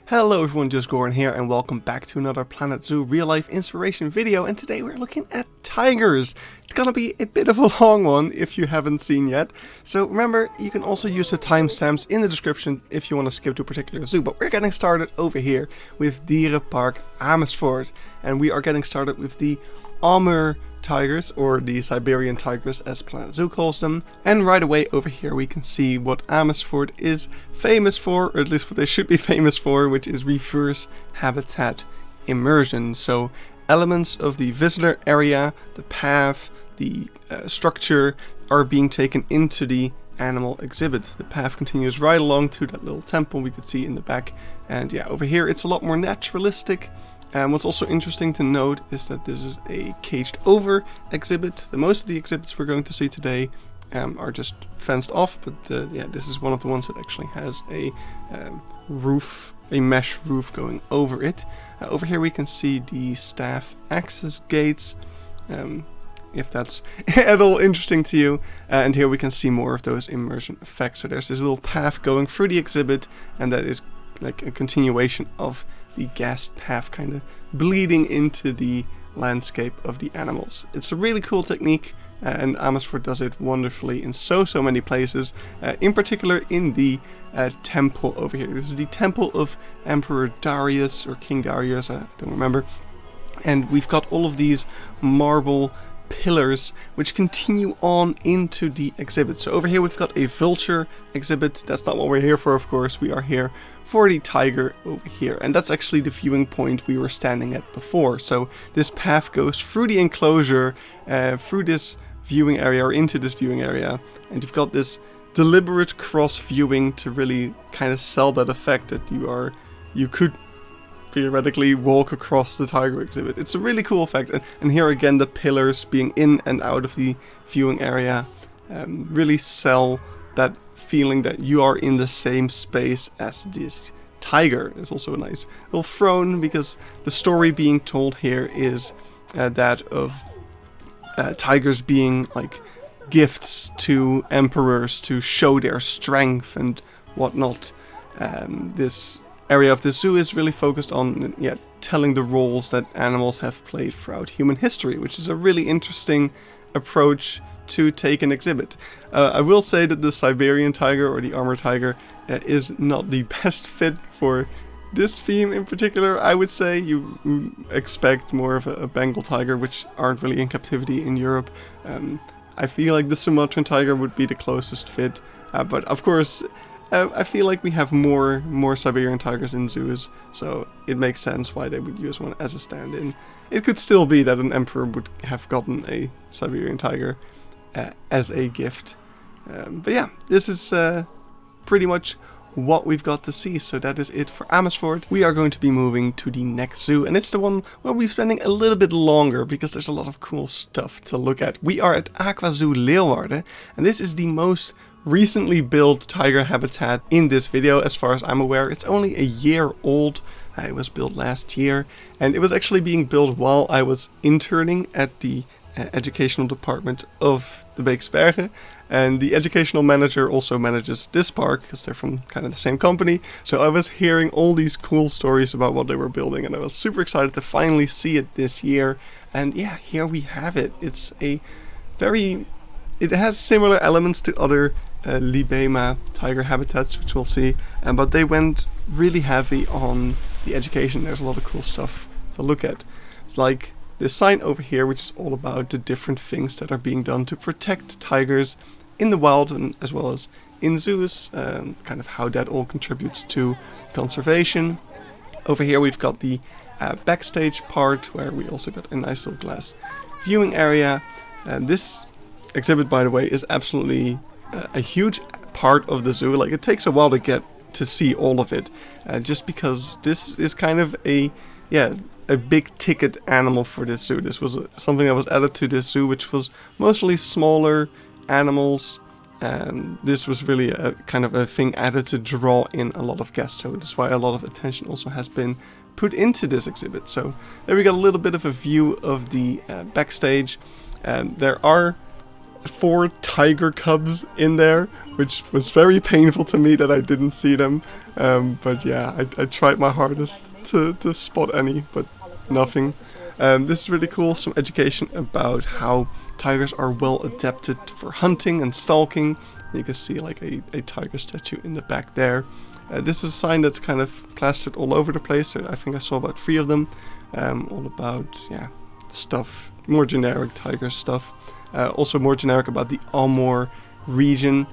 Hello everyone, just Gordon here and welcome back to another Planet Zoo real life inspiration video, and today we're looking at tigers. It's gonna be a bit of a long one if you haven't seen yet, so remember you can also use the timestamps in the description if you want to skip to a particular zoo, but we're getting started over here with Dierenpark Amersfoort, and we are getting started with the tigers, or the Siberian tigers as Planet Zoo calls them. And right away over here we can see what Amersfoort is famous for, or at least what they should be famous for, which is reverse habitat immersion. So elements of the visitor area, the path, the structure are being taken into the animal exhibit. The path continues right along to that little temple we could see in the back, and yeah, over here it's a lot more naturalistic. What's also interesting to note is that this is a caged over exhibit. Most of the exhibits we're going to see today are just fenced off, but yeah, this is one of the ones that actually has a roof, a mesh roof going over it. Over here we can see the staff access gates, if that's at all interesting to you. And here we can see more of those immersion effects. So there's this little path going through the exhibit, and that is like a continuation of the gas path kind of bleeding into the landscape of the animals. It's a really cool technique, and Amersfoort does it wonderfully in so many places, in particular in the temple over here. This is the temple of Emperor Darius, or King Darius, I don't remember, and we've got all of these marble pillars which continue on into the exhibit. So over here we've got a vulture exhibit. That's not what we're here for, of course. We are here for the tiger over here, and that's actually the viewing point we were standing at before. So this path goes through the enclosure, through this viewing area, or into this viewing area, and you've got this deliberate cross viewing to really kind of sell that effect that you could theoretically walk across the tiger exhibit. It's a really cool effect, and here again the pillars being in and out of the viewing area really sell that feeling that you are in the same space as this tiger. There's also a nice little throne, because the story being told here is that of tigers being like gifts to emperors to show their strength and whatnot. This area of the zoo is really focused on telling the roles that animals have played throughout human history, which is a really interesting approach to take an exhibit. I will say that the Siberian tiger, or the armored tiger, is not the best fit for this theme in particular. I would say you expect more of a Bengal tiger, which aren't really in captivity in Europe. I feel like the Sumatran tiger would be the closest fit, but of course I feel like we have more Siberian tigers in zoos, so it makes sense why they would use one as a stand-in. It could still be that an emperor would have gotten a Siberian tiger as a gift. But yeah, this is pretty much what we've got to see, so that is it for Amersfoort. We are going to be moving to the next zoo, and it's the one where we're spending a little bit longer because there's a lot of cool stuff to look at. We are at Aquazoo Leeuwarden, and this is the most recently built tiger habitat in this video. As far as I'm aware, it's only a year old. It was built last year, and it was actually being built while I was interning at the educational department of the Beekse Bergen, and the educational manager also manages this park because they're from kind of the same company. So I was hearing all these cool stories about what they were building, and I was super excited to finally see it this year. And yeah, here we have it. It's it has similar elements to other Libema tiger habitats, which we'll see, but they went really heavy on the education. There's a lot of cool stuff to look at. It's like this sign over here, which is all about the different things that are being done to protect tigers in the wild, and as well as in zoos, kind of how that all contributes to conservation. Over here we've got the backstage part, where we also got a nice little glass viewing area. This exhibit, by the way, is absolutely a huge part of the zoo. Like, it takes a while to get to see all of it, just because this is kind of a big ticket animal for this zoo. This was something that was added to this zoo, which was mostly smaller animals, and this was really a kind of a thing added to draw in a lot of guests. So that's why a lot of attention also has been put into this exhibit. So there we got a little bit of a view of the backstage. There are 4 tiger cubs in there, which was very painful to me that I didn't see them. But yeah, I tried my hardest to spot any, but nothing. This is really cool, some education about how tigers are well adapted for hunting and stalking. You can see like a tiger statue in the back there. This is a sign that's kind of plastered all over the place. I think I saw about 3 of them. All about, yeah, stuff, more generic tiger stuff. Also more generic about the Amur region.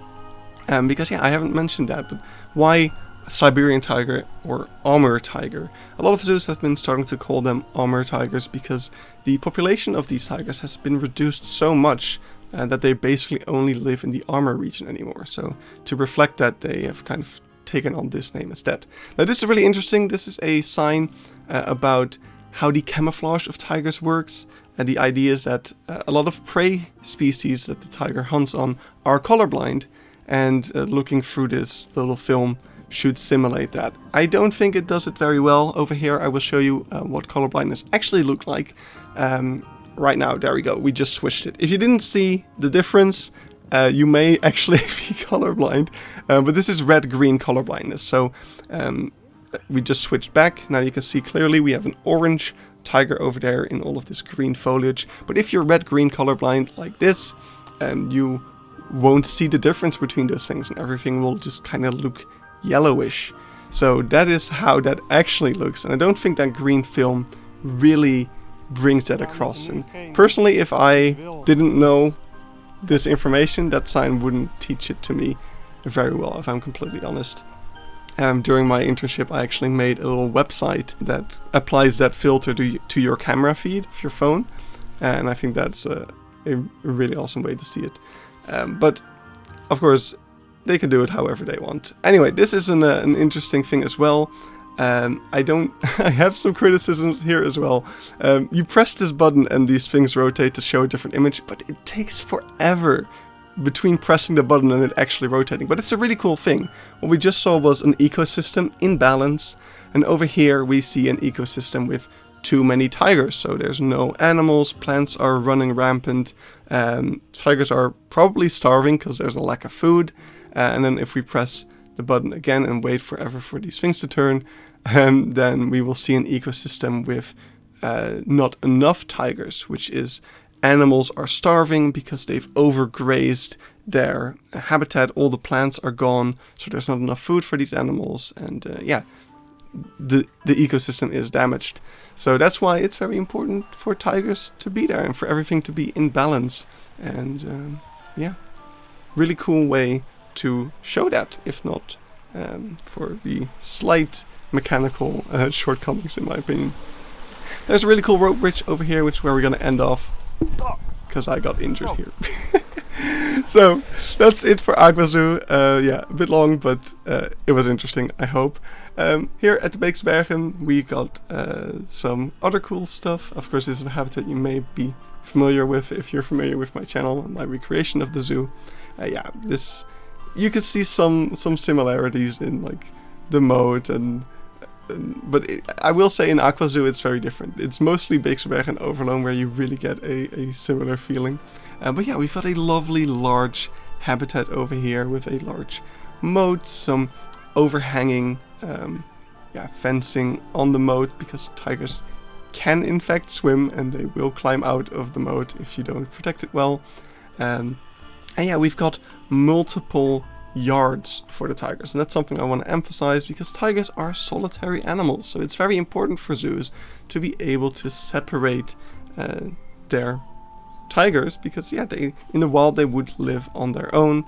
Because, yeah, I haven't mentioned that, but why Siberian tiger or Amur tiger? A lot of zoos have been starting to call them Amur tigers because the population of these tigers has been reduced so much that they basically only live in the Amur region anymore. So to reflect that, they have kind of taken on this name instead. Now this is really interesting. This is a sign about how the camouflage of tigers works. And the idea is that a lot of prey species that the tiger hunts on are colorblind, and looking through this little film should simulate that. I don't think it does it very well. Over here I will show you what colorblindness actually looked like. Right now, there we go, we just switched it. If you didn't see the difference, you may actually be colorblind, but this is red-green colorblindness. So we just switched back. Now you can see clearly we have an orange tiger over there in all of this green foliage. But if you're red-green colorblind like this, you won't see the difference between those things, and everything will just kind of look yellowish. So that is how that actually looks, and I don't think that green film really brings that across. And personally, if I didn't know this information, that sign wouldn't teach it to me very well, if I'm completely honest. During my internship, I actually made a little website that applies that filter to your camera feed of your phone, and I think that's a really awesome way to see it. But of course, they can do it however they want. Anyway, this is an interesting thing as well. I have some criticisms here as well. You press this button and these things rotate to show a different image, but it takes forever between pressing the button and it actually rotating. But it's a really cool thing. What we just saw was an ecosystem in balance, and over here we see an ecosystem with too many tigers. So there's no animals, plants are running rampant, tigers are probably starving because there's a lack of food. And then if we press the button again and wait forever for these things to turn, then we will see an ecosystem with not enough tigers, which is animals are starving because they've overgrazed their habitat. All the plants are gone, so there's not enough food for these animals, and yeah, the ecosystem is damaged. So that's why it's very important for tigers to be there and for everything to be in balance. And yeah, really cool way to show that, if not for the slight mechanical shortcomings in my opinion. There's a really cool rope bridge over here, which is where we're going to end off, because I got injured here. So that's it for Aquazoo. Yeah, a bit long, but it was interesting, I hope. Here at the Bergen we got some other cool stuff. Of course, this is a habitat you may be familiar with if you're familiar with my channel, my recreation of the zoo. Yeah, this, you can see some similarities in like the mode, but I will say in Aquazoo it's very different. It's mostly Beekse and Overloon where you really get a similar feeling. But yeah, we've got a lovely large habitat over here with a large moat, some overhanging fencing on the moat, because tigers can in fact swim and they will climb out of the moat if you don't protect it well. And yeah, we've got multiple yards for the tigers, and that's something I want to emphasize, because tigers are solitary animals, so it's very important for zoos to be able to separate their tigers, because yeah, they in the wild they would live on their own,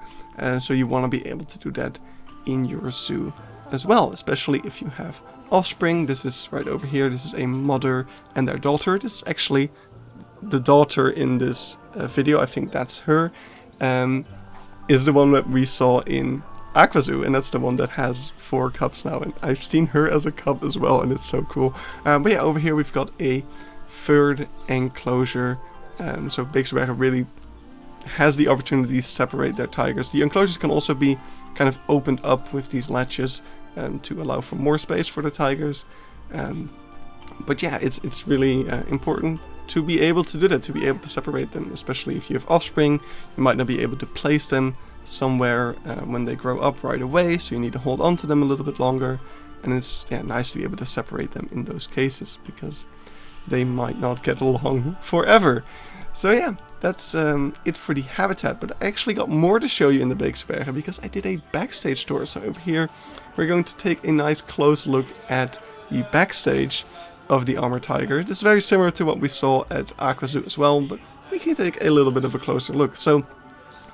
so you want to be able to do that in your zoo as well, especially if you have offspring. This is right over here, this is a mother and their daughter. This is actually the daughter in this video, I think that's her, is the one that we saw in Aquazoo, and that's the one that has 4 cubs now, and I've seen her as a cub as well, and it's so cool. But yeah, over here we've got a third enclosure, so Beekse really has the opportunity to separate their tigers. The enclosures can also be kind of opened up with these latches to allow for more space for the tigers. But yeah, it's really important to be able to do that, to be able to separate them, especially if you have offspring. You might not be able to place them somewhere when they grow up right away, so you need to hold on to them a little bit longer. And it's nice to be able to separate them in those cases, because they might not get along forever. So yeah, that's it for the habitat. But I actually got more to show you in the Beekse Bergen, because I did a backstage tour. So over here, we're going to take a nice close look at the backstage of the Amur tiger. This is very similar to what we saw at Aquazoo as well, but we can take a little bit of a closer look. So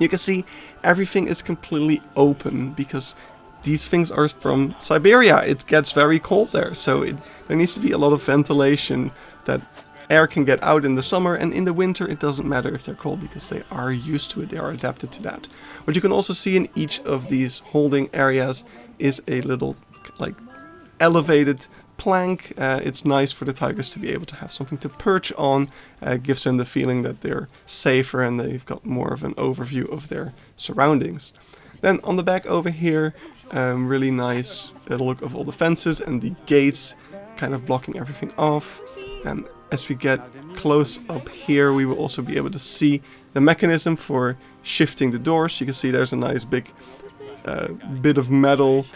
you can see everything is completely open, because these things are from Siberia. It gets very cold there, so there needs to be a lot of ventilation, that air can get out in the summer, and in the winter it doesn't matter if they're cold, because they are used to it, they are adapted to that. What you can also see in each of these holding areas is a little like elevated plank. It's nice for the tigers to be able to have something to perch on. Gives them the feeling that they're safer and they've got more of an overview of their surroundings. Then on the back over here, really nice look of all the fences and the gates kind of blocking everything off. And as we get close up here, we will also be able to see the mechanism for shifting the doors. You can see there's a nice big bit of metal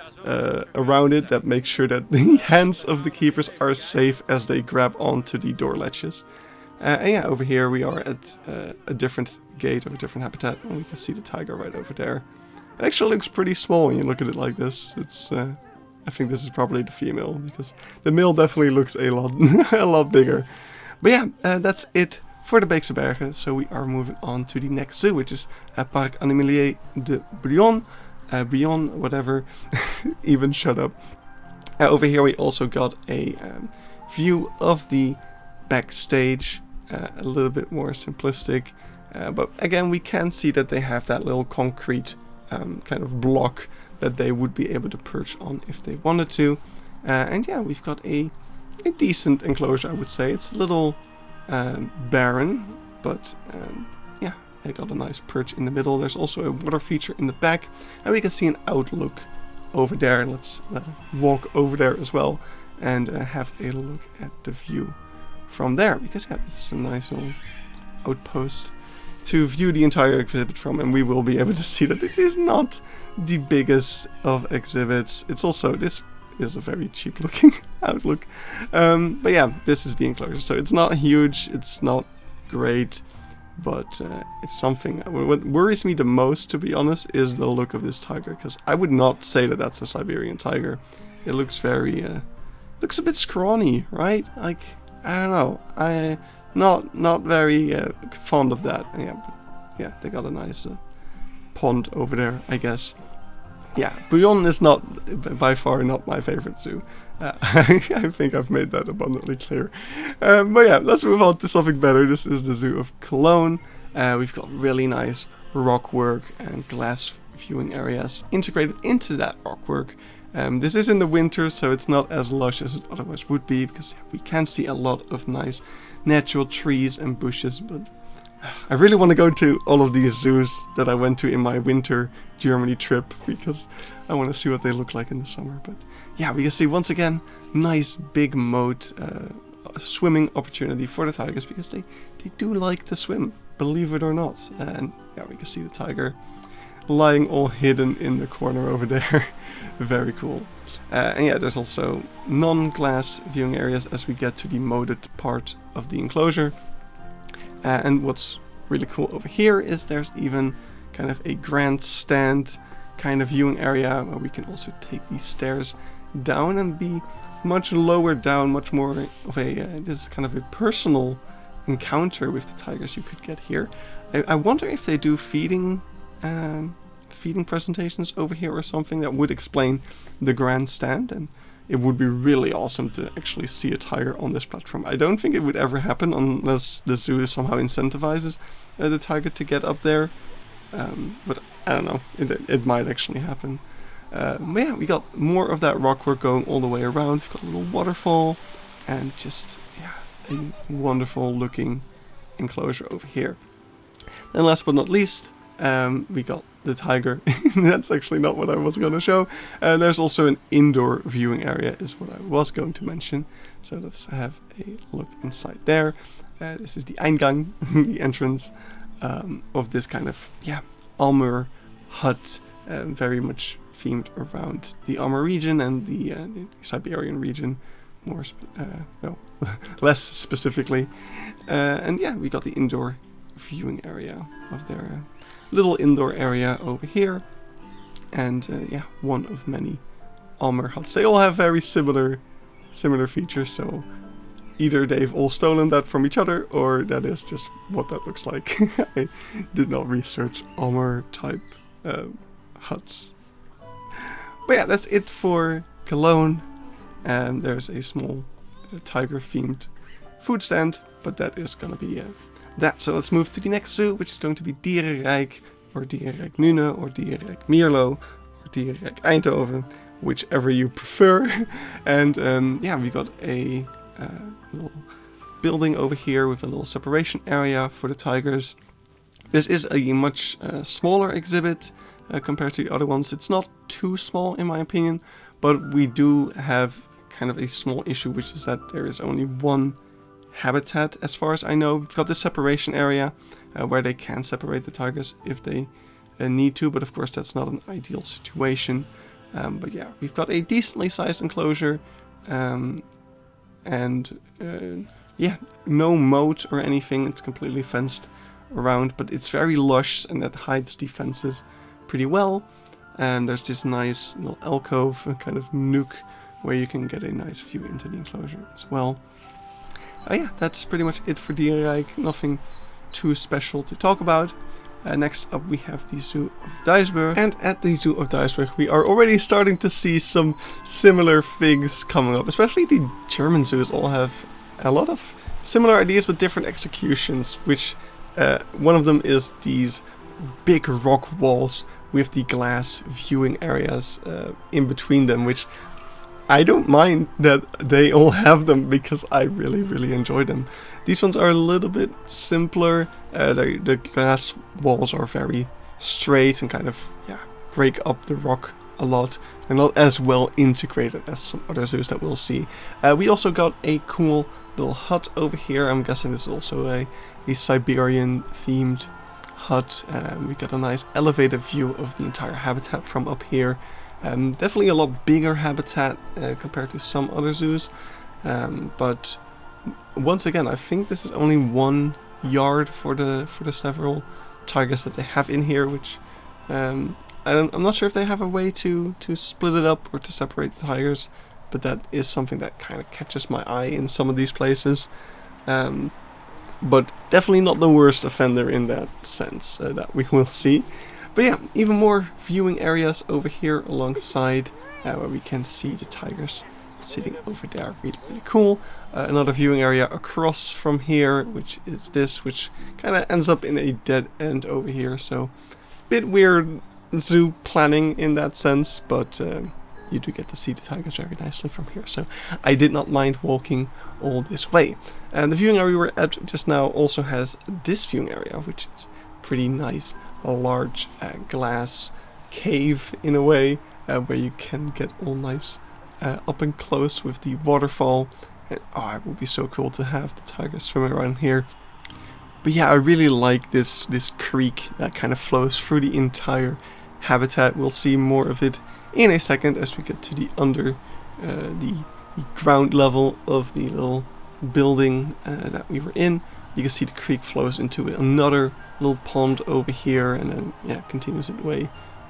around it that makes sure that the hands of the keepers are safe as they grab onto the door latches. And yeah, over here we are at a different gate of a different habitat, and we can see the tiger right over there. It actually looks pretty small when you look at it like this. It's I think this is probably the female, because the male definitely looks a lot a lot bigger. But yeah, that's it for the Beekse Bergen. So we are moving on to the next zoo, which is Parc Animalier de Bouillon. Bouillon, whatever. Even shut up. Over here we also got a view of the backstage, a little bit more simplistic. But again, we can see that they have that little concrete kind of block that they would be able to perch on if they wanted to. And yeah, we've got a decent enclosure, I would say. It's a little barren, but yeah, they got a nice perch in the middle. There's also a water feature in the back, and we can see an outlook over there. Let's walk over there as well and have a look at the view from there, because yeah, this is a nice little outpost to view the entire exhibit from, and we will be able to see that it is not the biggest of exhibits. It's also, this is a very cheap looking outlook, but yeah, this is the enclosure, so it's not huge, it's not great, but it's something. What worries me the most, to be honest, is the look of this tiger, because I would not say that that's a Siberian tiger. It looks very looks a bit scrawny, right? Like, I don't know, not very fond of that. Yeah, but yeah, they got a nice pond over there, I guess. Yeah, Bouillon is not, by far, not my favorite zoo. I think I've made that abundantly clear. But yeah, let's move on to something better. This is the zoo of Cologne. We've got really nice rock work and glass viewing areas integrated into that rock work. This is in the winter, so it's not as lush as it otherwise would be, because we can see a lot of nice natural trees and bushes. But I really want to go to all of these zoos that I went to in my winter Germany trip, because I want to see what they look like in the summer. But yeah, we can see once again nice big moat swimming opportunity for the tigers, because they do like to swim, believe it or not. And yeah, we can see the tiger lying all hidden in the corner over there. Very cool. And yeah, there's also non-glass viewing areas as we get to the moated part of the enclosure. And what's really cool over here is there's even kind of a grandstand kind of viewing area where we can also take these stairs down and be much lower down, much more of a, this is kind of a personal encounter with the tigers you could get here. I wonder if they do feeding presentations over here or something that would explain the grandstand, and it would be really awesome to actually see a tiger on this platform. I don't think it would ever happen unless the zoo somehow incentivizes the tiger to get up there, but I don't know, it might actually happen. But yeah, we got more of that rock work going all the way around. We've got a little waterfall and just, yeah, a wonderful looking enclosure over here. And last but not least, we got the tiger. That's actually not what I was going to show. There's also an indoor viewing area is what I was going to mention. So let's have a look inside there. This is the Eingang, the entrance of this kind of Almer hut, very much themed around the Almer region and the Siberian region, less specifically. And yeah, we got the indoor viewing area of their little indoor area over here, and one of many Almer huts. They all have very similar features, so either they've all stolen that from each other, or that is just what that looks like. I did not research Almer type huts. But yeah, that's it for Cologne. There's a small tiger themed food stand, but that is gonna be that. So let's move to the next zoo, which is going to be Dierenrijk, or Dierenrijk Nune, or Dierenrijk Mierlo, or Dierenrijk Eindhoven, whichever you prefer. And we got a little building over here with a little separation area for the tigers. This is a much smaller exhibit compared to the other ones. It's not too small in my opinion, but we do have kind of a small issue, which is that there is only one habitat as far as I know. We've got the separation area where they can separate the tigers if they need to, but of course that's not an ideal situation. But yeah, we've got a decently sized enclosure, and no moat or anything. It's completely fenced around, but it's very lush, and that hides the fences pretty well. And there's this nice little alcove, a kind of nook, where you can get a nice view into the enclosure as well. That's pretty much it for Dierenrijk. Nothing too special to talk about. Next up we have the Zoo of Duisburg, and at the Zoo of Duisburg we are already starting to see some similar things coming up. Especially the German zoos all have a lot of similar ideas with different executions, which one of them is these big rock walls with the glass viewing areas in between them, which I don't mind that they all have them, because I really enjoy them. These ones are a little bit simpler. The glass walls are very straight and kind of break up the rock a lot, and not as well integrated as some other zoos that we'll see. We also got a cool little hut over here. I'm guessing this is also a Siberian themed hut. We got a nice elevated view of the entire habitat from up here. Definitely a lot bigger habitat compared to some other zoos, but once again, I think this is only 1 yard for the several tigers that they have in here, which I'm not sure if they have a way to split it up or to separate the tigers, but that is something that kind of catches my eye in some of these places. But definitely not the worst offender in that sense that we will see. But yeah, even more viewing areas over here alongside, where we can see the tigers sitting over there. Really cool. Another viewing area across from here, which is this, which kind of ends up in a dead end over here. So, bit weird zoo planning in that sense, but you do get to see the tigers very nicely from here. So I did not mind walking all this way. And the viewing area we were at just now also has this viewing area, which is pretty nice. A large glass cave in a way, where you can get all nice up and close with the waterfall. And it would be so cool to have the tigers swimming around here. But yeah, I really like this creek that kind of flows through the entire habitat. We'll see more of it in a second as we get to the the ground level of the little building that we were in. You can see the creek flows into another little pond over here, and then continues its way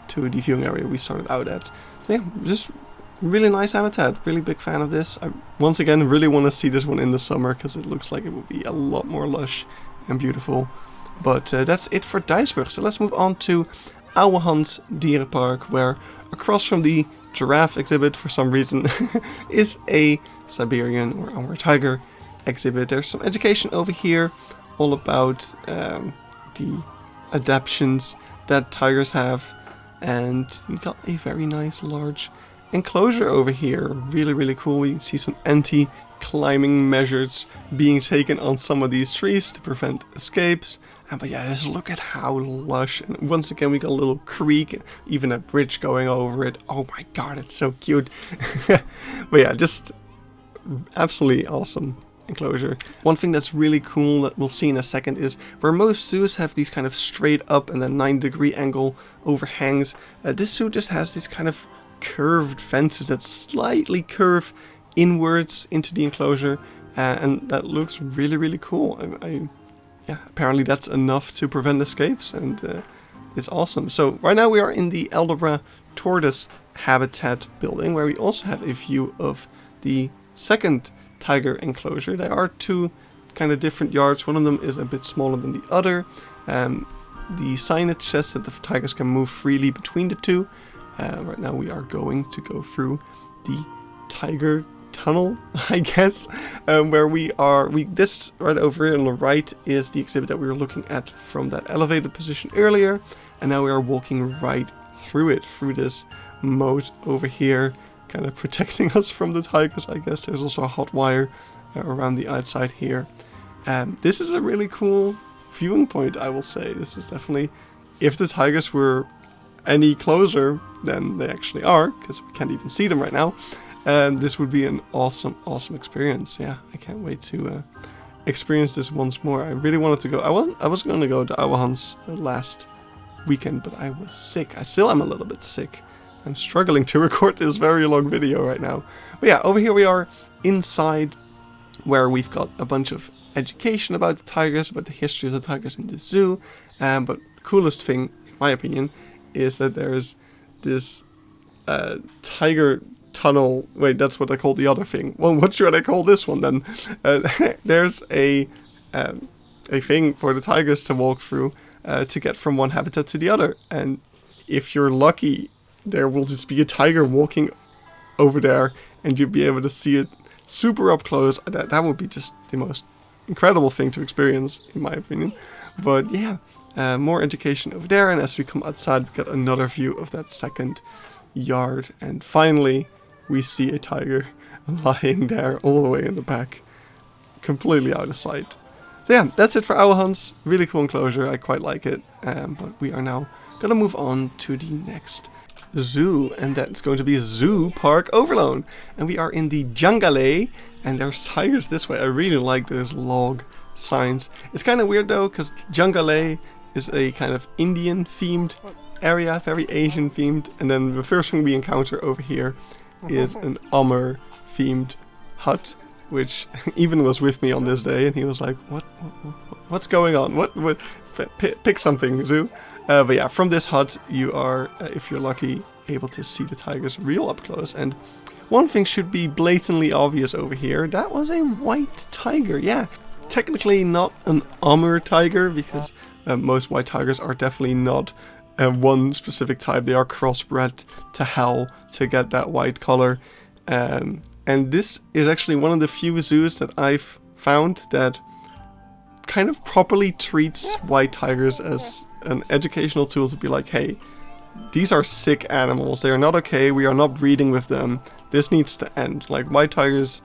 to the viewing area we started out at. So yeah, just really nice habitat. Really big fan of this. I once again really want to see this one in the summer, because it looks like it will be a lot more lush and beautiful. But that's it for Duisburg. So let's move on to Ouwehands Dierenpark, where across from the giraffe exhibit for some reason is a Siberian or Amur tiger exhibit. There's some education over here all about the adaptations that tigers have, and we got a very nice large enclosure over here. Really cool. We see some anti-climbing measures being taken on some of these trees to prevent escapes. But yeah, just look at how lush. And once again, we got a little creek, even a bridge going over it. Oh my god, it's so cute. But yeah, just absolutely awesome enclosure. One thing that's really cool that we'll see in a second is where most zoos have these kind of straight up and then 90-degree angle overhangs, this zoo just has these kind of curved fences that slightly curve inwards into the enclosure, and that looks really cool. Yeah, apparently that's enough to prevent escapes, and it's awesome. So right now we are in the Eldora tortoise habitat building, where we also have a view of the second tiger enclosure. There are two kind of different yards. One of them is a bit smaller than the other. The signage says that the tigers can move freely between the two. Right now we are going to go through the tiger tunnel, I guess, where this right over here on the right is the exhibit that we were looking at from that elevated position earlier, and now we are walking right through it, through this moat over here, kind of protecting us from the tigers, I guess. There's also a hot wire around the outside here. This is a really cool viewing point, I will say. This is definitely, if the tigers were any closer than they actually are, because we can't even see them right now, this would be an awesome experience. Yeah, I can't wait to experience this once more. I really wanted to go. I was going to go to Ouwehands last weekend, but I was sick. I still am a little bit sick. I'm struggling to record this very long video right now. But yeah, over here we are inside, where we've got a bunch of education about the tigers, about the history of the tigers in the zoo. But the coolest thing, in my opinion, is that there's this tiger tunnel. Wait, that's what I call the other thing. Well, what should I call this one then? There's a thing for the tigers to walk through to get from one habitat to the other. And if you're lucky, there will just be a tiger walking over there, and you'll be able to see it super up close. That would be just the most incredible thing to experience, in my opinion. But yeah, more education over there, and as we come outside, we get another view of that second yard, and finally we see a tiger lying there all the way in the back, completely out of sight. So yeah, that's it for Ouwehands. Really cool enclosure, I quite like it. But we are now gonna move on to the next zoo, and that's going to be Zooparc Overloon. And we are in the Jungale, and there's tigers this way. I really like those log signs. It's kind of weird though, because Jungale is a kind of Indian themed area, very Asian themed, and then the first thing we encounter over here is an Amer themed hut, which even was with me on this day, and he was like, what's going on? What pick something, Zoo. But yeah, from this hut you are, if you're lucky, able to see the tigers real up close. And one thing should be blatantly obvious over here. That was a white tiger. Yeah, technically not an Amer tiger, because most white tigers are definitely not one specific type. They are crossbred to hell to get that white color. And this is actually one of the few zoos that I've found that kind of properly treats white tigers as an educational tool, to be like, hey, these are sick animals, they are not okay, we are not breeding with them, this needs to end. Like, white tigers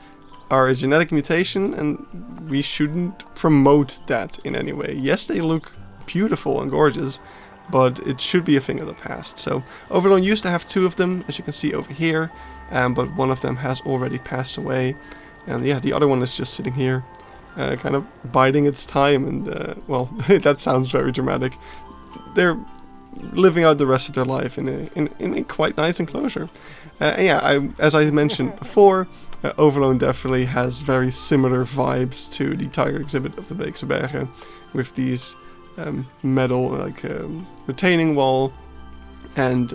are a genetic mutation, and we shouldn't promote that in any way. Yes, they look beautiful and gorgeous, but it should be a thing of the past. So Overloon used to have two of them, as you can see over here, but one of them has already passed away, and yeah, the other one is just sitting here, kind of biding its time, and well, that sounds very dramatic. They're living out the rest of their life in a quite nice enclosure. Yeah, as I mentioned before, Overloon definitely has very similar vibes to the tiger exhibit of the Beekse Bergen, with these metal like retaining wall and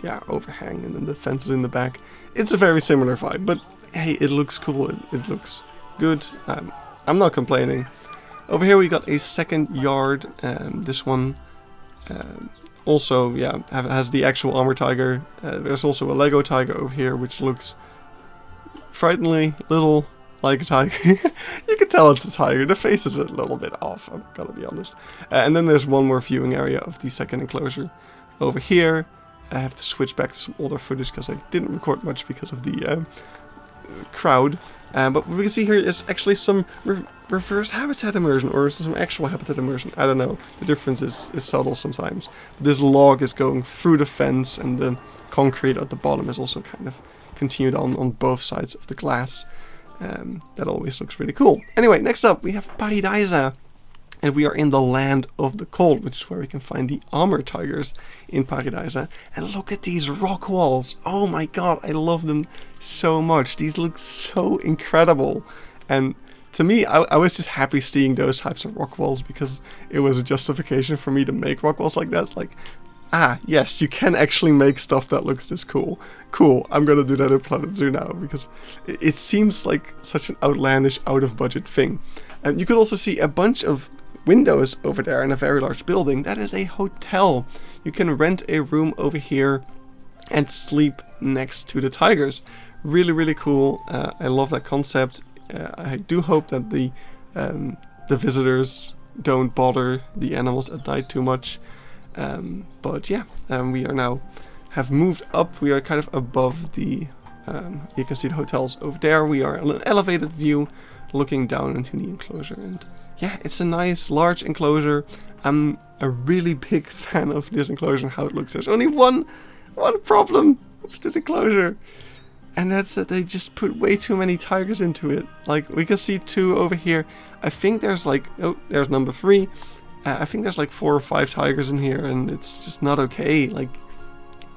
yeah, overhang, and then the fences in the back. It's a very similar vibe, but hey, it looks cool, it looks good. I'm not complaining. Over here we got a second yard. This one also, yeah, has the actual Amer tiger. There's also a Lego tiger over here, which looks frighteningly little like a tiger. You can tell it's a tiger. The face is a little bit off, I'm gonna be honest. And then there's one more viewing area of the second enclosure over here. I have to switch back to some older footage because I didn't record much because of the crowd. But what we can see here is actually some reverse habitat immersion, or some actual habitat immersion. I don't know. The difference is subtle sometimes. But this log is going through the fence, and the concrete at the bottom is also kind of continued on both sides of the glass. That always looks really cool. Anyway, next up we have Pairi Daiza. And we are in the land of the cold, which is where we can find the Amur tigers in Pairi Daiza. And look at these rock walls. Oh my god, I love them so much. These look so incredible. And to me, I was just happy seeing those types of rock walls because it was a justification for me to make rock walls like that. It's like, yes, you can actually make stuff that looks this cool. Cool, I'm gonna do that in Planet Zoo now because it seems like such an outlandish, out-of-budget thing. And you could also see a bunch of windows over there in a very large building. That is a hotel. You can rent a room over here and sleep next to the tigers. Really, really cool. I love that concept. I do hope that the visitors don't bother the animals at night too much. But yeah, we are now have moved up. We are kind of above the. You can see the hotels over there. We are on an elevated view, looking down into the enclosure, and yeah, it's a nice large enclosure. I'm a really big fan of this enclosure and how it looks. There's only one problem with this enclosure, and that's that they just put way too many tigers into it. Like, we can see 2 over here. I think there's like, oh, there's number 3. I think there's like 4 or 5 tigers in here, and it's just not okay. Like,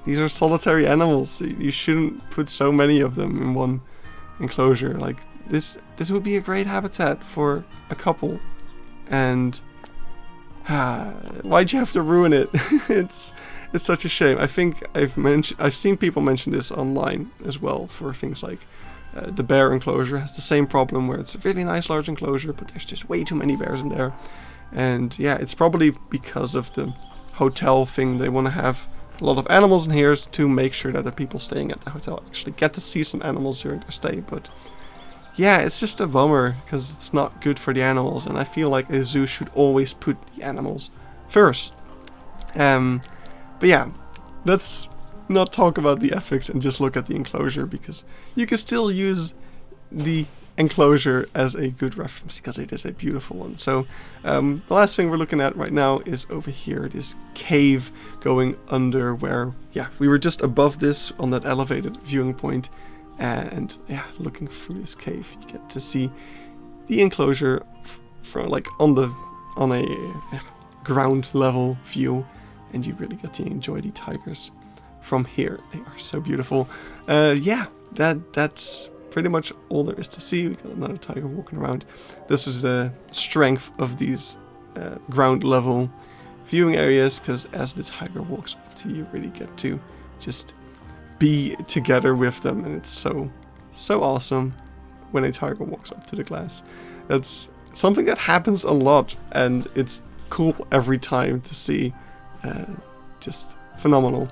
these are solitary animals. So you shouldn't put so many of them in one enclosure. Like, this would be a great habitat for a couple, and why'd you have to ruin it? It's such a shame. I think I've seen people mention this online as well for things like the bear enclosure has the same problem where it's a really nice large enclosure, but there's just way too many bears in there. And yeah, it's probably because of the hotel thing. They want to have a lot of animals in here to make sure that the people staying at the hotel actually get to see some animals during their stay. But yeah, it's just a bummer because it's not good for the animals, and I feel like a zoo should always put the animals first. But yeah, let's not talk about the ethics and just look at the enclosure, because you can still use the enclosure as a good reference because it is a beautiful one. So the last thing we're looking at right now is over here, this cave going under where, yeah, we were just above this on that elevated viewing point. And yeah, looking through this cave, you get to see the enclosure from like on a ground level view, and you really get to enjoy the tigers from here. They are so beautiful. Yeah, that's pretty much all there is to see. We got another tiger walking around. This is the strength of these ground level viewing areas, because as the tiger walks up to you, you really get to just be together with them, and it's so awesome when a tiger walks up to the glass. That's something that happens a lot, and it's cool every time to see. Just phenomenal.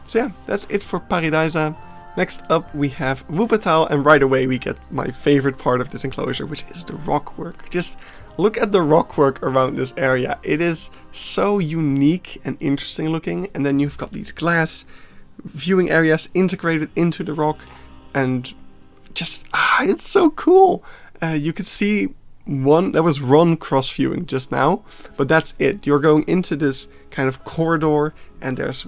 So yeah, that's it for Pairi Daiza. Next up we have Wuppertal, and right away we get my favorite part of this enclosure, which is the rock work. Just look at the rock work around this area. It is so unique and interesting looking, and then you've got these glass viewing areas integrated into the rock, and just it's so cool. You could see there was one cross viewing just now, but that's it. You're going into this kind of corridor, and there's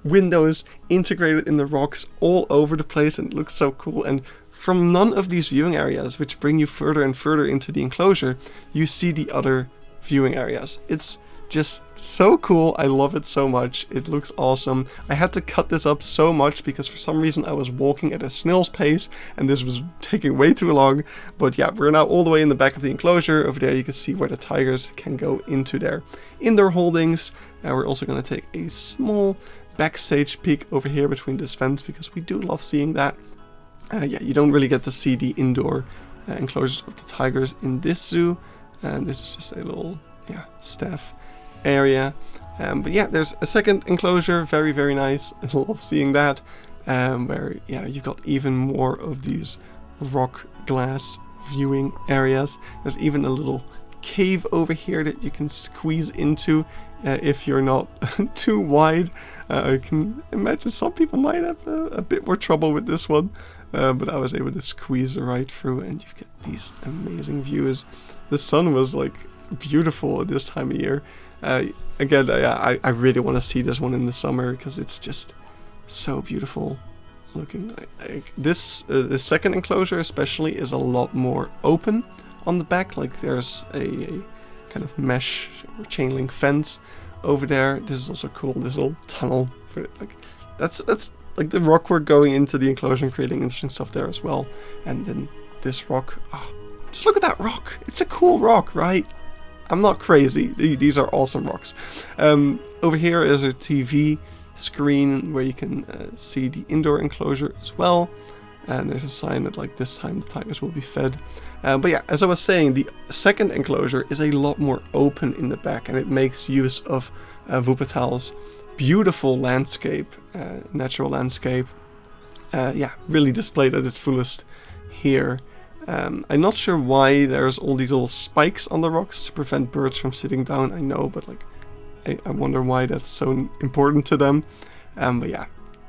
windows integrated in the rocks all over the place, and it looks so cool. And from none of these viewing areas, which bring you further and further into the enclosure, you see the other viewing areas. It's just so cool. I love it so much. It looks awesome. I had to cut this up so much because for some reason I was walking at a snail's pace and this was taking way too long. But yeah, we're now all the way in the back of the enclosure. Over there you can see where the tigers can go into their indoor holdings. And we're also going to take a small backstage peek over here between this fence, because we do love seeing that. Yeah, you don't really get to see the indoor enclosures of the tigers in this zoo. And this is just a little staff area. But yeah, there's a second enclosure, very, very nice. I love seeing that. Where you've got even more of these rock glass viewing areas. There's even a little cave over here that you can squeeze into if you're not too wide. I can imagine some people might have a bit more trouble with this one, but I was able to squeeze right through, and you get these amazing views. The sun was like beautiful at this time of year. Again, I really want to see this one in the summer because it's just so beautiful. looking like this. The second enclosure especially is a lot more open on the back. Like there's a kind of mesh or chain link fence over there. This is also cool. This little tunnel for like that's like the rock work going into the enclosure and creating interesting stuff there as well. And then this rock. Oh, just look at that rock. It's a cool rock, right? I'm not crazy. These are awesome rocks. Over here is a TV screen where you can see the indoor enclosure as well. And there's a sign that like this time the tigers will be fed. But yeah, as I was saying, the second enclosure is a lot more open in the back, and it makes use of Wuppertal's beautiful landscape, natural landscape. Yeah, really displayed at its fullest here. I'm not sure why there's all these little spikes on the rocks to prevent birds from sitting down. I know, but like I wonder why that's so important to them. But yeah,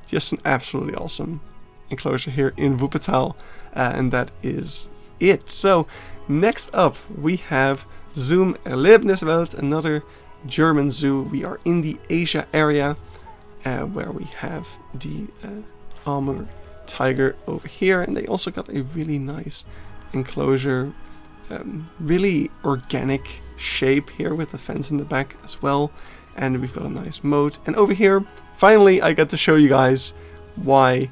just an absolutely awesome enclosure here in Wuppertal, and that is it. So next up we have Zoo Erlebeniswelt, another German zoo. We are in the Asia area, where we have the Amur tiger over here, and they also got a really nice enclosure, really organic shape here with the fence in the back as well, and we've got a nice moat. And over here finally I get to show you guys why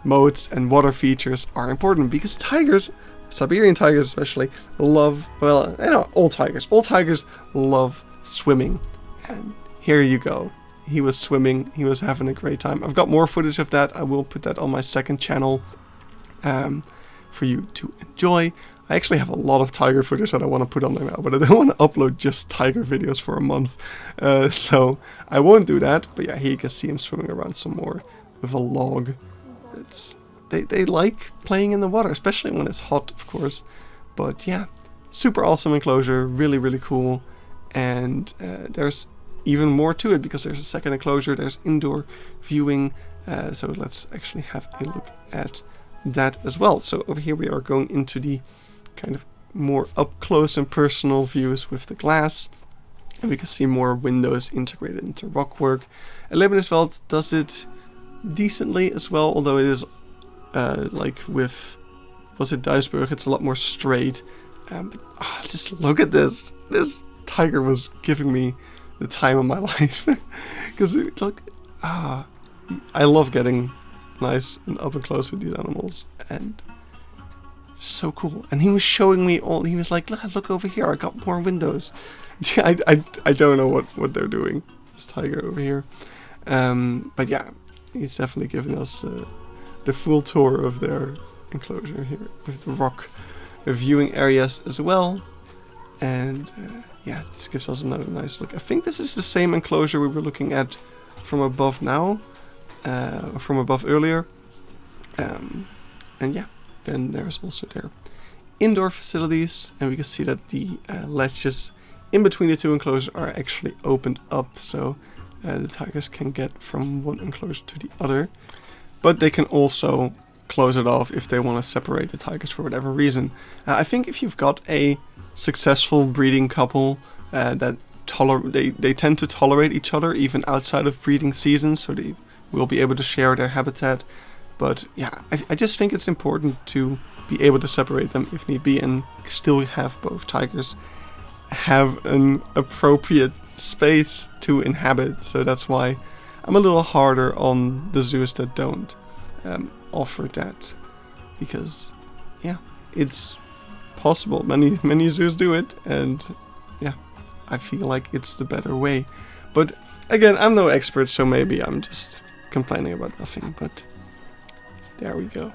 moats and water features are important, because tigers, Siberian tigers especially, love, well, I know all tigers love swimming, and here you go. He was swimming, he was having a great time. I've got more footage of that. I will put that on my second channel for you to enjoy. I actually have a lot of tiger footage that I want to put on there now, but I don't want to upload just tiger videos for a month. So I won't do that. But yeah, here you can see him swimming around some more with a log. They like playing in the water, especially when it's hot, of course. But yeah, super awesome enclosure, really, really cool. And there's even more to it, because there's a second enclosure, there's indoor viewing, so let's actually have a look at that as well. So over here we are going into the kind of more up close and personal views with the glass, and we can see more windows integrated into rockwork. Erlebeniswelt does it decently as well, although it is like with, was it Duisburg, it's a lot more straight. But, just look at this. This tiger was giving me the time of my life, because like I love getting nice and up and close with these animals, and so cool. And he was showing me all, he was like, look over here, I got more windows. I don't know what they're doing, this tiger over here, but yeah, he's definitely giving us the full tour of their enclosure here with the rock viewing areas as well. And yeah, this gives us another nice look. I think this is the same enclosure we were looking at from above now, from above earlier. And yeah, then there's also their indoor facilities, and we can see that the latches in between the two enclosures are actually opened up, so the tigers can get from one enclosure to the other. But they can also close it off if they want to separate the tigers for whatever reason. I think if you've got a successful breeding couple that they tend to tolerate each other even outside of breeding season, so they will be able to share their habitat. But yeah, I just think it's important to be able to separate them if need be, and still have both tigers have an appropriate space to inhabit. So that's why I'm a little harder on the zoos that don't offer that, because yeah, it's possible. Many zoos do it, and yeah, I feel like it's the better way. But again, I'm no expert, so maybe I'm just complaining about nothing. But there we go,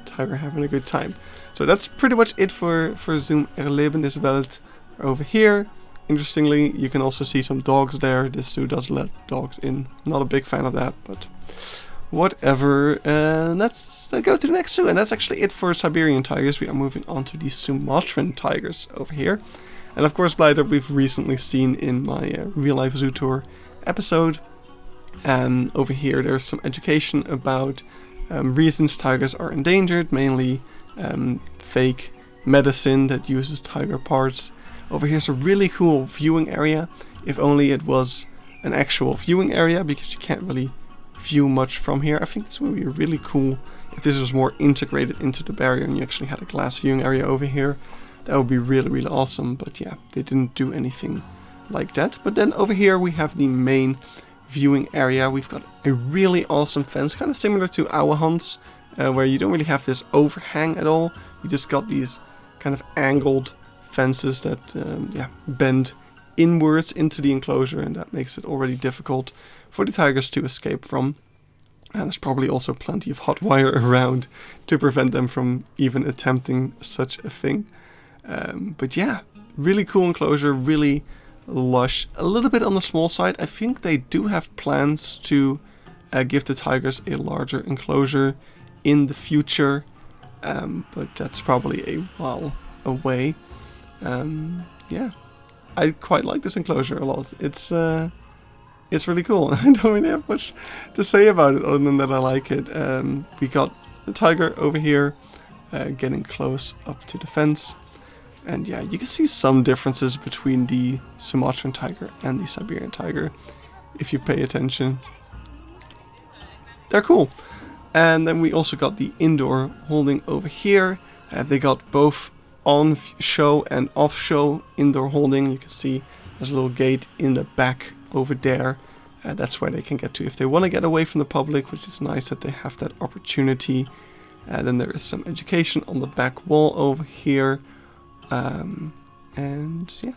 tiger having a good time. So that's pretty much it for Zoo Erlebeniswelt over here. Interestingly, you can also see some dogs there. This zoo does let dogs in. Not a big fan of that, but whatever. Let's go to the next zoo, and that's actually it for Siberian tigers. We are moving on to the Sumatran tigers over here. And of course, Blijdorp we've recently seen in my real life zoo tour episode. Over here there's some education about reasons tigers are endangered, mainly fake medicine that uses tiger parts. Over here's a really cool viewing area, if only it was an actual viewing area, because you can't really view much from here. I think this would be really cool if this was more integrated into the barrier and you actually had a glass viewing area over here, that would be really, really awesome. But yeah, they didn't do anything like that. But then over here we have the main viewing area. We've got a really awesome fence, kind of similar to Ouwehands, where you don't really have this overhang at all. You just got these kind of angled fences that bend inwards into the enclosure, and that makes it already difficult for the tigers to escape from. And there's probably also plenty of hot wire around to prevent them from even attempting such a thing. But yeah, really cool enclosure, really lush. A little bit on the small side. I think they do have plans to give the tigers a larger enclosure in the future, but that's probably a while away. Yeah, I quite like this enclosure a lot. It's really cool. I don't really have much to say about it other than that I like it. We got the tiger over here getting close up to the fence. And yeah, you can see some differences between the Sumatran tiger and the Siberian tiger if you pay attention. They're cool. And then we also got the indoor holding over here. They got both on show and off show indoor holding. You can see there's a little gate in the back over there. That's where they can get to if they want to get away from the public, which is nice that they have that opportunity. Then there is some education on the back wall over here. And yeah,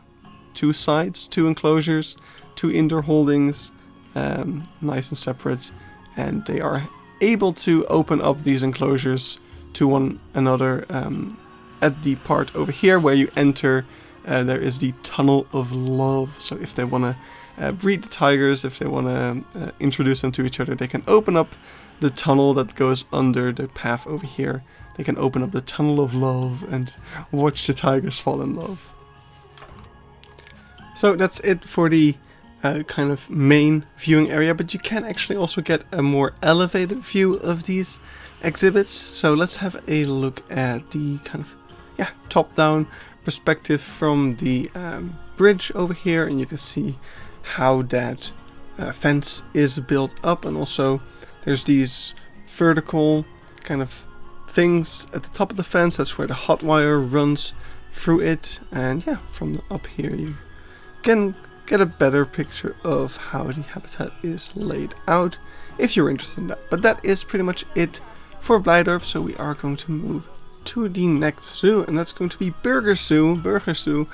2 sides, 2 enclosures, 2 indoor holdings, nice and separate. And they are able to open up these enclosures to one another. At the part over here where you enter, there is the Tunnel of Love. So if they want to breed the tigers, if they want to introduce them to each other, they can open up the tunnel that goes under the path over here. They can open up the Tunnel of Love and watch the tigers fall in love. So that's it for the kind of main viewing area, but you can actually also get a more elevated view of these exhibits. So let's have a look at the kind of top-down perspective from the bridge over here, and you can see how that fence is built up, and also there's these vertical kind of things at the top of the fence. That's where the hot wire runs through it, and yeah, from up here you can get a better picture of how the habitat is laid out if you're interested in that. But that is pretty much it for Blijdorp, so we are going to move to the next zoo, and that's going to be Bergen Zoo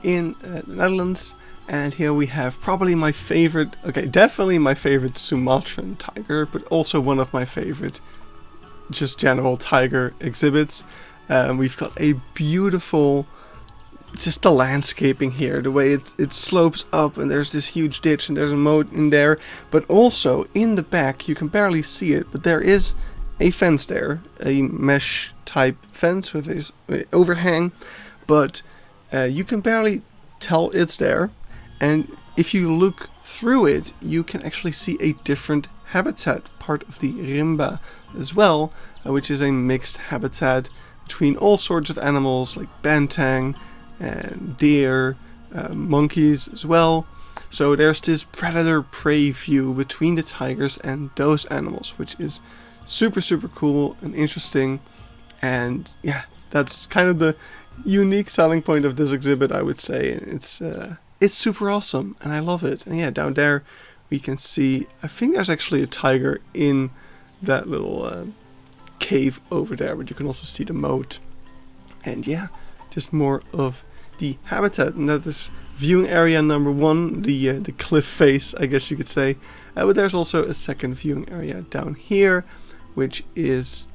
in the Netherlands. And here we have probably my favorite, definitely my favorite Sumatran tiger, but also one of my favorite just general tiger exhibits. We've got a beautiful, just the landscaping here, the way it slopes up, and there's this huge ditch and there's a moat in there, but also in the back you can barely see it, but there is a fence there, a mesh type fence with a overhang, but you can barely tell it's there. And if you look through it, you can actually see a different habitat, part of the Rimba as well, which is a mixed habitat between all sorts of animals like bantang and deer, monkeys as well. So there's this predator-prey view between the tigers and those animals, which is super, super cool and interesting. And yeah, that's kind of the unique selling point of this exhibit, I would say. It's super awesome, and I love it. And yeah, down there we can see, I think there's actually a tiger in that little cave over there, but you can also see the moat. And yeah, just more of the habitat, and that is viewing area number 1, the cliff face, I guess you could say. But there's also a second viewing area down here, which is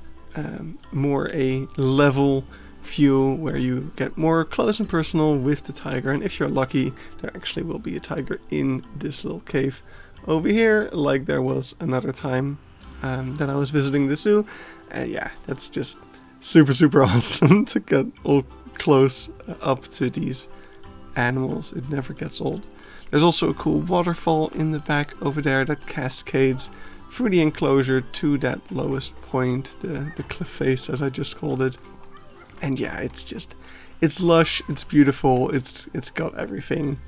more a level view where you get more close and personal with the tiger. And if you're lucky, there actually will be a tiger in this little cave over here, like there was another time that I was visiting the zoo. And yeah, that's just super, super awesome to get all close up to these animals. It never gets old. There's also a cool waterfall in the back over there that cascades through the enclosure to that lowest point, the cliff face as I just called it. And yeah, it's lush, it's beautiful, it's got everything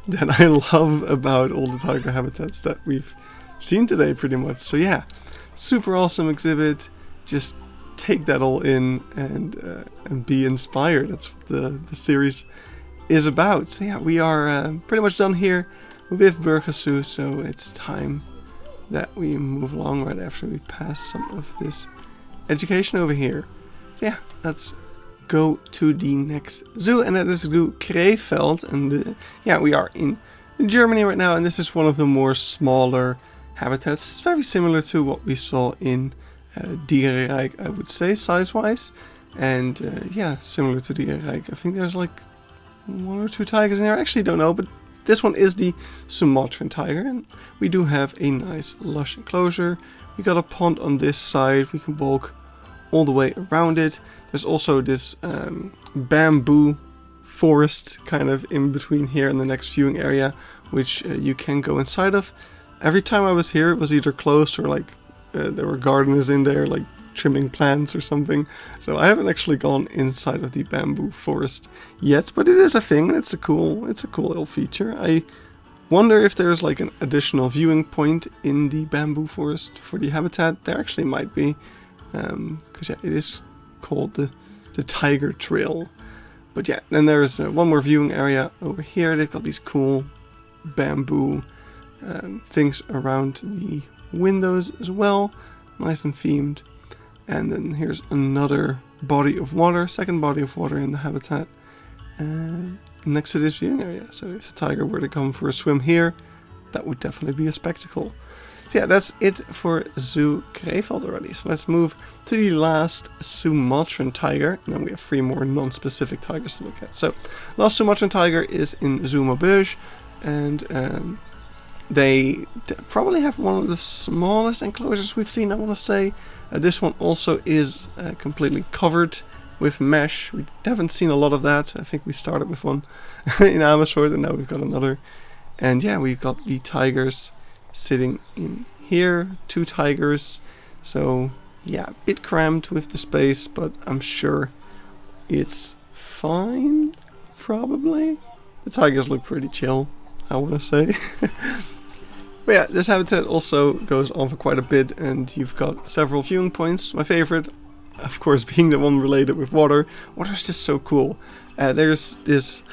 that I love about all the tiger habitats that we've seen today pretty much. So yeah, super awesome exhibit. just take that all in and be inspired. That's what the series is about. So yeah, we are pretty much done here with Bergen Zoo, so it's time that we move along right after we pass some of this education over here. So yeah, let's go to the next zoo, and that is Zoo Krefeld. And yeah, we are in Germany right now, and this is one of the more smaller habitats. It's very similar to what we saw in Dierenpark, I would say, size-wise. And yeah, similar to Dierenpark. I think there's like 1 or 2 tigers in there. I actually don't know, but this one is the Sumatran tiger, and we do have a nice lush enclosure. We got a pond on this side. We can walk all the way around it. There's also this bamboo forest kind of in between here and the next viewing area, which you can go inside of. Every time I was here, it was either closed or like there were gardeners in there, like trimming plants or something. So I haven't actually gone inside of the bamboo forest yet, but it is a thing. It's a cool little feature. I wonder if there's like an additional viewing point in the bamboo forest for the habitat. There actually might be, because yeah, it is called the Tiger Trail. But yeah, then there's one more viewing area over here. They've got these cool bamboo things around the windows as well, nice and themed. And then here's another body of water, second body of water in the habitat next to this viewing area. So if the tiger were to come for a swim here, that would definitely be a spectacle. So yeah, that's it for Zoo Krefeld already. So let's move to the last Sumatran tiger, and then we have 3 more non-specific tigers to look at. So last Sumatran tiger is in Zoo Maubeuge, and they probably have one of the smallest enclosures we've seen, I want to say. This one also is completely covered with mesh. We haven't seen a lot of that. I think we started with one in Amersfoort, and now we've got another. And yeah, we've got the tigers sitting in here, 2 tigers. So yeah, a bit cramped with the space, but I'm sure it's fine, probably. The tigers look pretty chill, I want to say. But yeah, this habitat also goes on for quite a bit, and you've got several viewing points. My favorite, of course, being the one related with water. Water is just so cool. There's this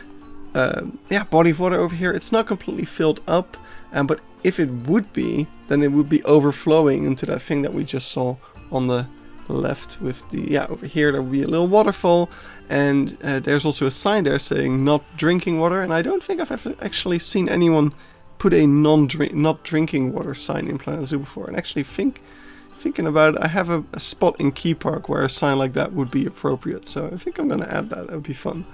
body of water over here. It's not completely filled up, but if it would be, then it would be overflowing into that thing that we just saw on the left with the, over here there would be a little waterfall, and there's also a sign there saying not drinking water, and I don't think I've ever actually seen anyone put a not drinking water sign in Planet Zoo before. And actually thinking about it, I have a spot in Key Park where a sign like that would be appropriate, so I think I'm gonna add that. That would be fun.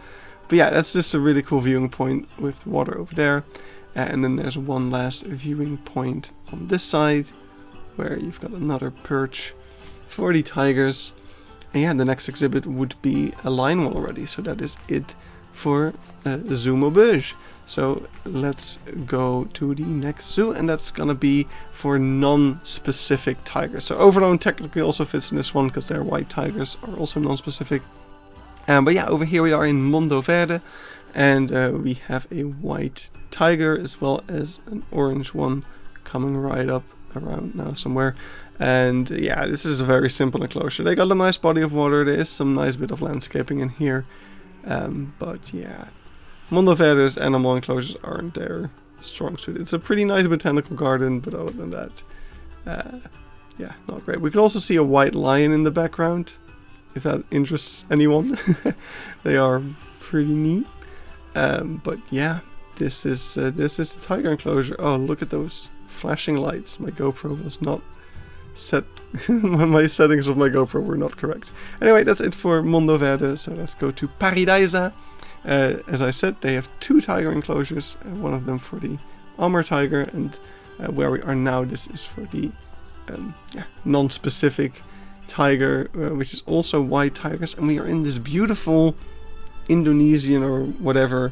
But yeah, that's just a really cool viewing point with the water over there. And then there's one last viewing point on this side where you've got another perch for the tigers. And yeah, the next exhibit would be a lion wall already, so that is it for Zoo Maubeuge. So let's go to the next zoo, and that's gonna be for non-specific tigers. So Overloon technically also fits in this one because their white tigers are also non-specific. But yeah, over here we are in Mondo Verde, and we have a white tiger as well as an orange one coming right up around now somewhere. And yeah, this is a very simple enclosure. They got a nice body of water. There is some nice bit of landscaping in here, but yeah, Mondo Verde's animal enclosures aren't their strong suit. It's a pretty nice botanical garden, but other than that, yeah, not great. We can also see a white lion in the background, if that interests anyone. They are pretty neat. But yeah, this is the tiger enclosure. Oh, look at those flashing lights. My GoPro was not set. My settings of my GoPro were not correct. Anyway, that's it for Mondo Verde. So let's go to Pairi Daiza. As I said, they have 2 tiger enclosures, one of them for the Amur tiger, and where we are now, this is for the non-specific tiger, which is also white tigers, and we are in this beautiful Indonesian or whatever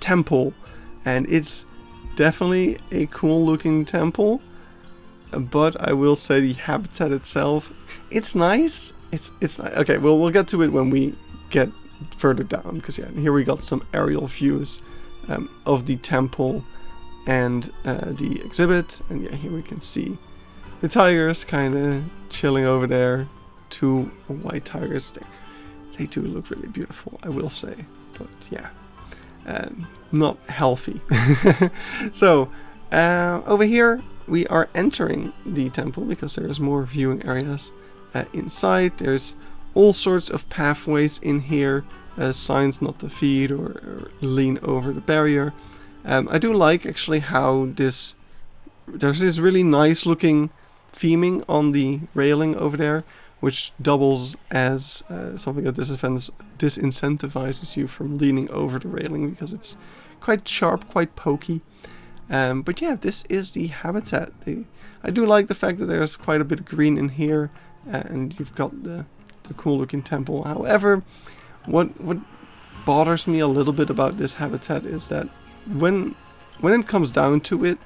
temple, and it's definitely a cool looking temple, but I will say the habitat itself, it's nice. It's nice. Okay, well, we'll get to it when we get further down, because yeah, here we got some aerial views of the temple and the exhibit, and yeah, here we can see the tigers kind of chilling over there. 2 white tigers there. They do look really beautiful, I will say. But yeah, not healthy. So over here we are entering the temple because there's more viewing areas inside. There's all sorts of pathways in here, signs not to feed or lean over the barrier. I do like actually how there's this really nice looking theming on the railing over there, which doubles as something that disincentivizes you from leaning over the railing because it's quite sharp, quite pokey. But yeah, this is the habitat. I do like the fact that there's quite a bit of green in here, and you've got the cool looking temple. However, what bothers me a little bit about this habitat is that when it comes down to it,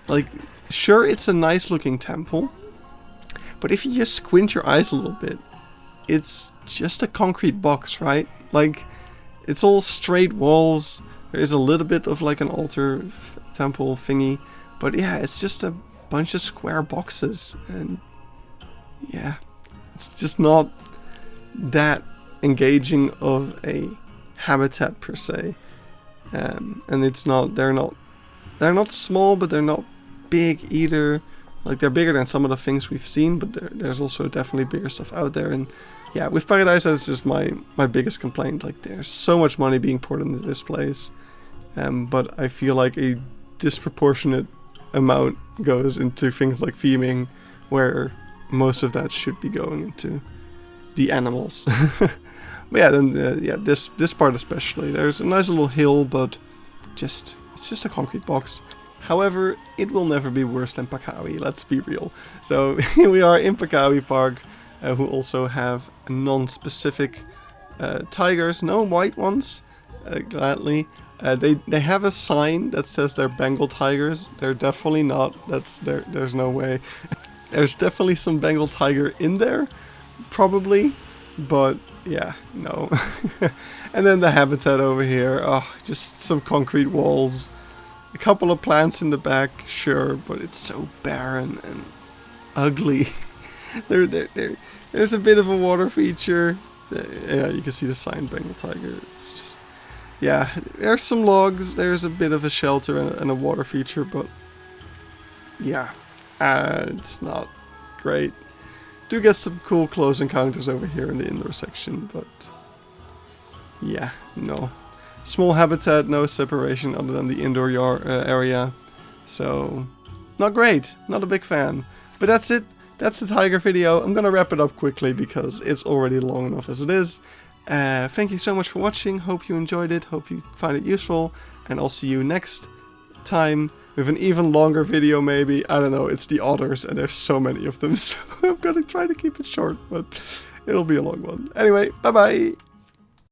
like, sure, it's a nice looking temple, but if you just squint your eyes a little bit, it's just a concrete box, right? Like, it's all straight walls. There is a little bit of like an altar temple thingy, but yeah, it's just a bunch of square boxes, and yeah, it's just not that engaging of a habitat per se. And it's not, they're not small, but they're not big either. Like, they're bigger than some of the things we've seen, but there's also definitely bigger stuff out there. And yeah, with Pairi Daiza, that's just my biggest complaint. Like, there's so much money being poured into this place, but I feel like a disproportionate amount goes into things like theming, where most of that should be going into the animals. But yeah, then yeah, this part especially, there's a nice little hill, but it's just a concrete box. However, it will never be worse than Pakawi, let's be real. So here we are in Pakawi Park, who also have non-specific tigers, no white ones, gladly. They have a sign that says they're Bengal tigers. They're definitely not. There's no way. There's definitely some Bengal tiger in there, probably, but yeah, no. And then the habitat over here, oh, just some concrete walls, a couple of plants in the back, sure, but it's so barren and ugly. There's a bit of a water feature. Yeah, you can see the sign Bengal tiger. It's just, yeah, there's some logs, there's a bit of a shelter and a water feature, but yeah, it's not great. Do get some cool close encounters over here in the indoor section, but yeah, no. Small habitat, no separation other than the indoor area, so not great, not a big fan. But that's it, that's the tiger video. I'm gonna wrap it up quickly because it's already long enough as it is. Thank you so much for watching, hope you enjoyed it, hope you find it useful, and I'll see you next time with an even longer video maybe. I don't know, it's the otters and there's so many of them, so I'm gonna try to keep it short, but it'll be a long one. Anyway, bye bye!